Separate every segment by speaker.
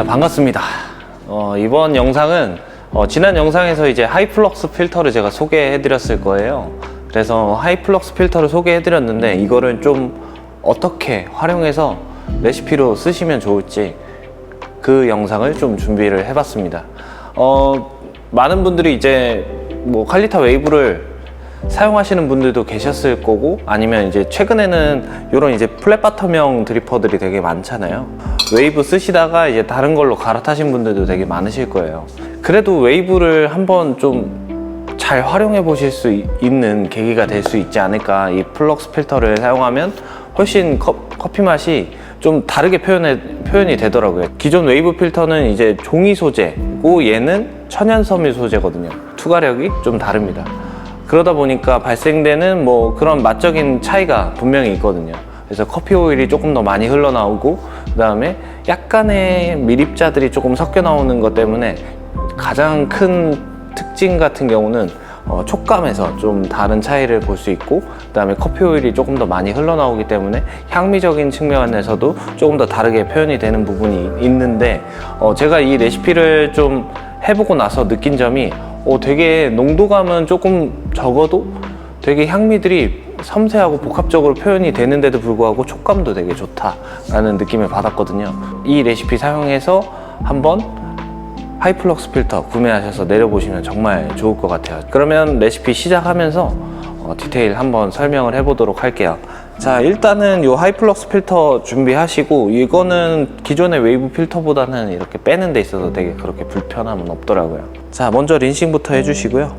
Speaker 1: 반갑습니다. 이번 영상은 지난 영상에서 이제 하이플럭스 필터를 제가 소개해 드렸을 거예요. 그래서 하이플럭스 필터를 소개해 드렸는데 이거를 좀 어떻게 활용해서 레시피로 쓰시면 좋을지 그 영상을 좀 준비를 해 봤습니다. 많은 분들이 이제 뭐 칼리타 웨이브를 사용하시는 분들도 계셨을 거고, 아니면 이제 최근에는 이런 이제 플랫 바텀형 드리퍼들이 되게 많잖아요. 웨이브 쓰시다가 이제 다른 걸로 갈아타신 분들도 되게 많으실 거예요. 그래도 웨이브를 한번 좀 잘 활용해 보실 수 있는 계기가 될 수 있지 않을까. 이 플럭스 필터를 사용하면 훨씬 커피 맛이 좀 다르게 표현이 되더라고요. 기존 웨이브 필터는 이제 종이 소재고 얘는 천연 섬유 소재거든요. 투과력이 좀 다릅니다. 그러다 보니까 발생되는 뭐 그런 맛적인 차이가 분명히 있거든요. 그래서 커피 오일이 조금 더 많이 흘러나오고, 그 다음에 약간의 밀입자들이 조금 섞여 나오는 것 때문에 가장 큰 특징 같은 경우는 촉감에서 좀 다른 차이를 볼 수 있고, 그 다음에 커피 오일이 조금 더 많이 흘러나오기 때문에 향미적인 측면에서도 조금 더 다르게 표현이 되는 부분이 있는데, 제가 이 레시피를 좀 해보고 나서 느낀 점이 되게 농도감은 조금 적어도 되게 향미들이 섬세하고 복합적으로 표현이 되는데도 불구하고 촉감도 되게 좋다라는 느낌을 받았거든요. 이 레시피 사용해서 한번 하이플럭스 필터 구매하셔서 내려보시면 정말 좋을 것 같아요. 그러면 레시피 시작하면서 디테일 한번 설명을 해보도록 할게요. 자, 일단은 이 하이플럭스 필터 준비하시고, 이거는 기존의 웨이브 필터보다는 이렇게 빼는 데 있어서 되게 그렇게 불편함은 없더라고요. 자, 먼저 린싱부터 해주시고요.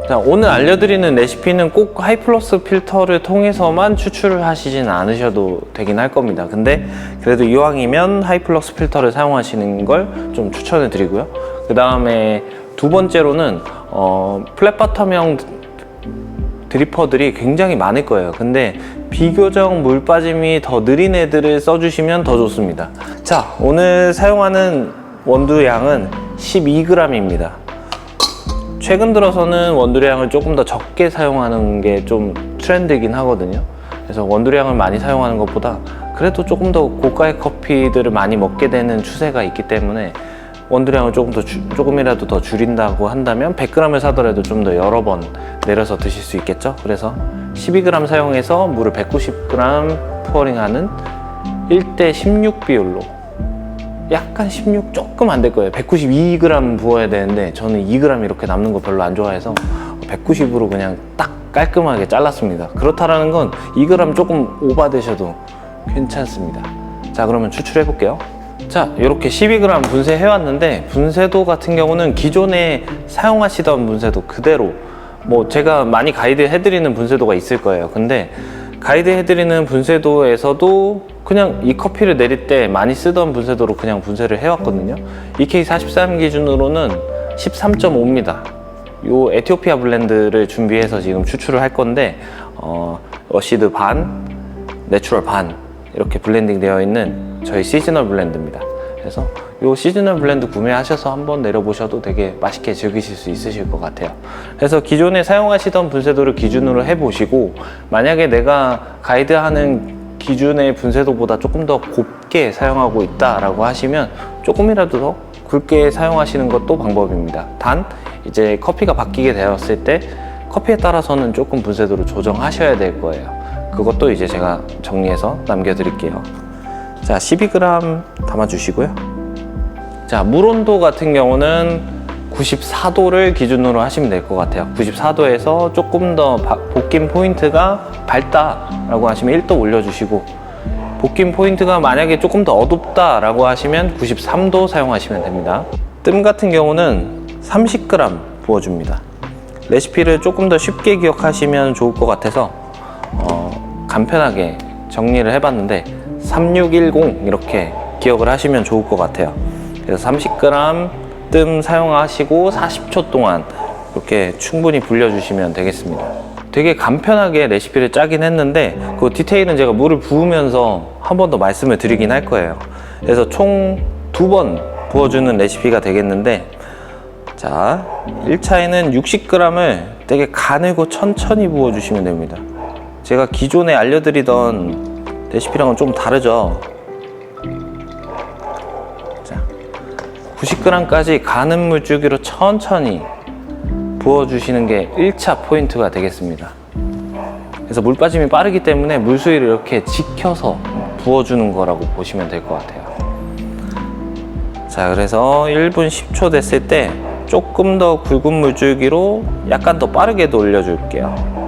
Speaker 1: 자, 오늘 알려드리는 레시피는 꼭 하이플럭스 필터를 통해서만 추출을 하시진 않으셔도 되긴 할 겁니다. 근데 그래도 이왕이면 하이플럭스 필터를 사용하시는 걸 좀 추천해 드리고요. 그 다음에 두 번째로는 플랫 바텀형 드리퍼들이 굉장히 많을 거예요. 근데 비교적 물 빠짐이 더 느린 애들을 써주시면 더 좋습니다. 자, 오늘 사용하는 원두량은 12g입니다. 최근 들어서는 원두량을 조금 더 적게 사용하는 게 좀 트렌드이긴 하거든요. 그래서 원두량을 많이 사용하는 것보다 그래도 조금 더 고가의 커피들을 많이 먹게 되는 추세가 있기 때문에 원두량을 조금이라도 더 줄인다고 한다면 100g을 사더라도 좀 더 여러 번 내려서 드실 수 있겠죠. 그래서 12g 사용해서 물을 190g 푸어링하는 1대 16 비율로, 약간 16 조금 안 될 거예요. 192g 부어야 되는데 저는 2g 이렇게 남는 거 별로 안 좋아해서 190으로 그냥 딱 깔끔하게 잘랐습니다. 그렇다라는 건 2g 조금 오버되셔도 괜찮습니다. 자, 그러면 추출해 볼게요. 자, 이렇게 12g 분쇄 해왔는데, 분쇄도 같은 경우는 기존에 사용하시던 분쇄도 그대로, 뭐 제가 많이 가이드 해드리는 분쇄도가 있을 거예요. 근데 가이드 해드리는 분쇄도에서도 그냥 이 커피를 내릴 때 많이 쓰던 분쇄도로 그냥 분쇄를 해왔거든요. EK43 기준으로는 13.5입니다. 요 에티오피아 블렌드를 준비해서 지금 추출을 할 건데, 어시드 반, 내추럴 반 이렇게 블렌딩 되어 있는 저희 시즈널 블렌드입니다. 그래서 이 시즈널 블렌드 구매하셔서 한번 내려보셔도 되게 맛있게 즐기실 수 있으실 것 같아요. 그래서 기존에 사용하시던 분쇄도를 기준으로 해보시고, 만약에 내가 가이드하는 기준의 분쇄도보다 조금 더 곱게 사용하고 있다라고 하시면 조금이라도 더 굵게 사용하시는 것도 방법입니다. 단 이제 커피가 바뀌게 되었을 때 커피에 따라서는 조금 분쇄도를 조정하셔야 될 거예요. 그것도 이제 제가 정리해서 남겨드릴게요. 자, 12g 담아주시고요. 자, 물 온도 같은 경우는 94도를 기준으로 하시면 될 것 같아요. 94도에서 조금 더 볶임 포인트가 밝다라고 하시면 1도 올려주시고, 볶임 포인트가 만약에 조금 더 어둡다라고 하시면 93도 사용하시면 됩니다. 뜸 같은 경우는 30g 부어줍니다. 레시피를 조금 더 쉽게 기억하시면 좋을 것 같아서 간편하게 정리를 해봤는데 3610 이렇게 기억을 하시면 좋을 것 같아요. 그래서 30g 뜸 사용하시고 40초 동안 이렇게 충분히 불려주시면 되겠습니다. 되게 간편하게 레시피를 짜긴 했는데 그 디테일은 제가 물을 부으면서 한 번 더 말씀을 드리긴 할 거예요. 그래서 총 2번 부어주는 레시피가 되겠는데, 자, 1차에는 60g을 되게 가늘고 천천히 부어주시면 됩니다. 제가 기존에 알려드리던 레시피랑은 좀 다르죠. 90g까지 가는 물줄기로 천천히 부어주시는 게 1차 포인트가 되겠습니다. 그래서 물 빠짐이 빠르기 때문에 물수위를 이렇게 지켜서 부어주는 거라고 보시면 될 것 같아요. 자, 그래서 1분 10초 됐을 때 조금 더 굵은 물줄기로 약간 더 빠르게 돌려줄게요.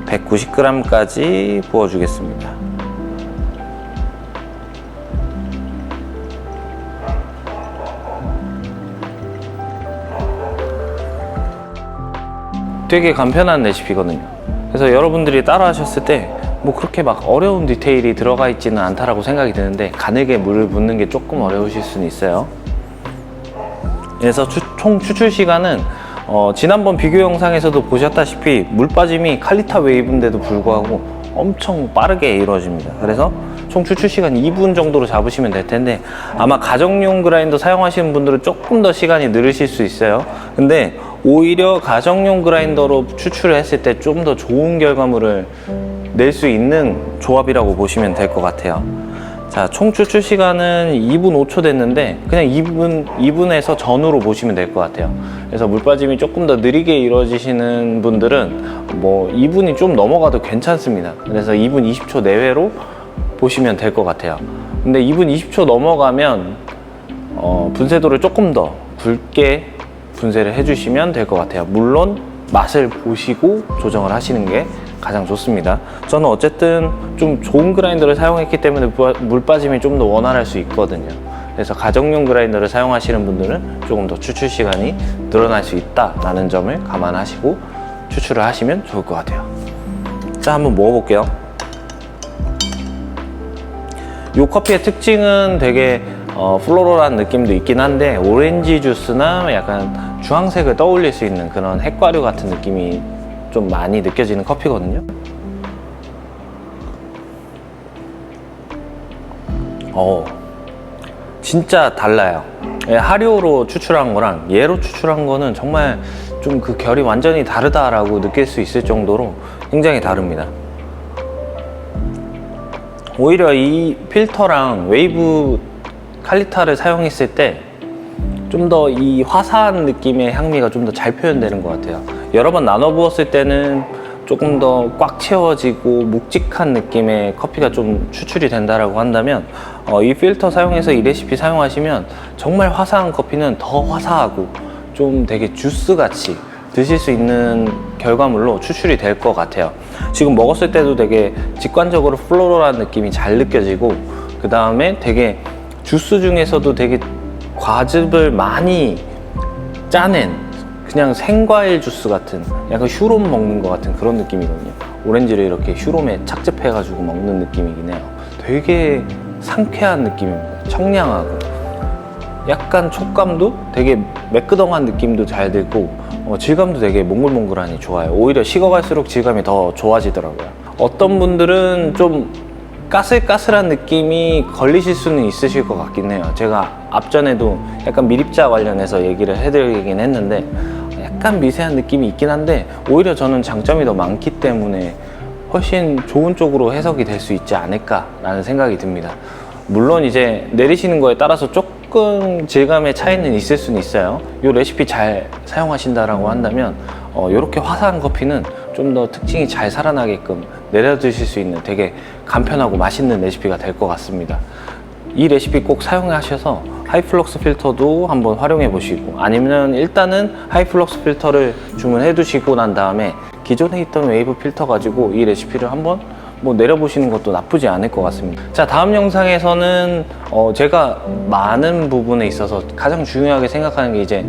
Speaker 1: 190g까지 부어주겠습니다. 되게 간편한 레시피거든요. 그래서 여러분들이 따라 하셨을 때 뭐 그렇게 막 어려운 디테일이 들어가 있지는 않다라고 생각이 드는데 가늘게 물을 붓는 게 조금 어려우실 수는 있어요. 그래서 총 추출 시간은 지난번 비교 영상에서도 보셨다시피 물 빠짐이 칼리타 웨이브인데도 불구하고 엄청 빠르게 이루어집니다. 그래서 총 추출 시간 2분 정도로 잡으시면 될 텐데 아마 가정용 그라인더 사용하시는 분들은 조금 더 시간이 느리실 수 있어요. 근데 오히려 가정용 그라인더로 추출을 했을 때 좀 더 좋은 결과물을 낼 수 있는 조합이라고 보시면 될 것 같아요. 자, 총 추출 시간은 2분 5초 됐는데 그냥 2분에서 전후로 보시면 될 것 같아요. 그래서 물 빠짐이 조금 더 느리게 이루어지시는 분들은 뭐 2분이 좀 넘어가도 괜찮습니다. 그래서 2분 20초 내외로 보시면 될 것 같아요. 근데 2분 20초 넘어가면 분쇄도를 조금 더 굵게 분쇄를 해주시면 될 것 같아요. 물론 맛을 보시고 조정을 하시는 게 가장 좋습니다. 저는 어쨌든 좀 좋은 그라인더를 사용했기 때문에 물 빠짐이 좀 더 원활할 수 있거든요. 그래서 가정용 그라인더를 사용하시는 분들은 조금 더 추출 시간이 늘어날 수 있다라는 점을 감안하시고 추출을 하시면 좋을 것 같아요. 자, 한번 먹어볼게요. 이 커피의 특징은 되게 플로럴한 느낌도 있긴 한데 오렌지 주스나 약간 주황색을 떠올릴 수 있는 그런 핵과류 같은 느낌이 좀 많이 느껴지는 커피거든요. 진짜 달라요. 하리오로 추출한 거랑 얘로 추출한 거는 정말 좀 그 결이 완전히 다르다라고 느낄 수 있을 정도로 굉장히 다릅니다. 오히려 이 필터랑 웨이브 칼리타를 사용했을 때 좀 더 이 화사한 느낌의 향미가 좀 더 잘 표현되는 것 같아요. 여러 번 나눠 부었을 때는 조금 더 꽉 채워지고 묵직한 느낌의 커피가 좀 추출이 된다라고 한다면 이 필터 사용해서 이 레시피 사용하시면 정말 화사한 커피는 더 화사하고 좀 되게 주스 같이 드실 수 있는 결과물로 추출이 될 것 같아요. 지금 먹었을 때도 되게 직관적으로 플로럴한 느낌이 잘 느껴지고 그 다음에 되게 주스 중에서도 되게 과즙을 많이 짜낸 그냥 생과일 주스 같은 약간 슈롬 먹는 것 같은 그런 느낌이거든요. 오렌지를 이렇게 슈롬에 착즙해가지고 먹는 느낌이긴 해요. 되게 상쾌한 느낌입니다. 청량하고 약간 촉감도 되게 매끄덩한 느낌도 잘 들고 질감도 되게 몽글몽글하니 좋아요. 오히려 식어갈수록 질감이 더 좋아지더라고요. 어떤 분들은 좀 까슬까슬한 느낌이 걸리실 수는 있으실 것 같긴 해요. 제가 앞전에도 약간 미립자 관련해서 얘기를 해드리긴 했는데 약간 미세한 느낌이 있긴 한데 오히려 저는 장점이 더 많기 때문에 훨씬 좋은 쪽으로 해석이 될 수 있지 않을까라는 생각이 듭니다. 물론 이제 내리시는 거에 따라서 조금 질감의 차이는 있을 수는 있어요. 이 레시피 잘 사용하신다라고 한다면 이렇게 화사한 커피는 좀 더 특징이 잘 살아나게끔 내려 드실 수 있는 되게 간편하고 맛있는 레시피가 될 것 같습니다. 이 레시피 꼭 사용하셔서 하이플럭스 필터도 한번 활용해 보시고 아니면 일단은 하이플럭스 필터를 주문해 두시고 난 다음에 기존에 있던 웨이브 필터 가지고 이 레시피를 한번 내려보시는 것도 나쁘지 않을 것 같습니다. 자, 다음 영상에서는 제가 많은 부분에 있어서 가장 중요하게 생각하는 게 이제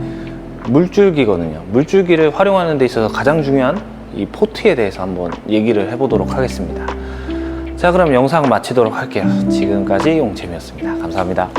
Speaker 1: 물줄기거든요. 물줄기를 활용하는 데 있어서 가장 중요한 이 포트에 대해서 한번 얘기를 해보도록 하겠습니다. 자, 그럼 영상 마치도록 할게요. 지금까지 용채미였습니다. 감사합니다.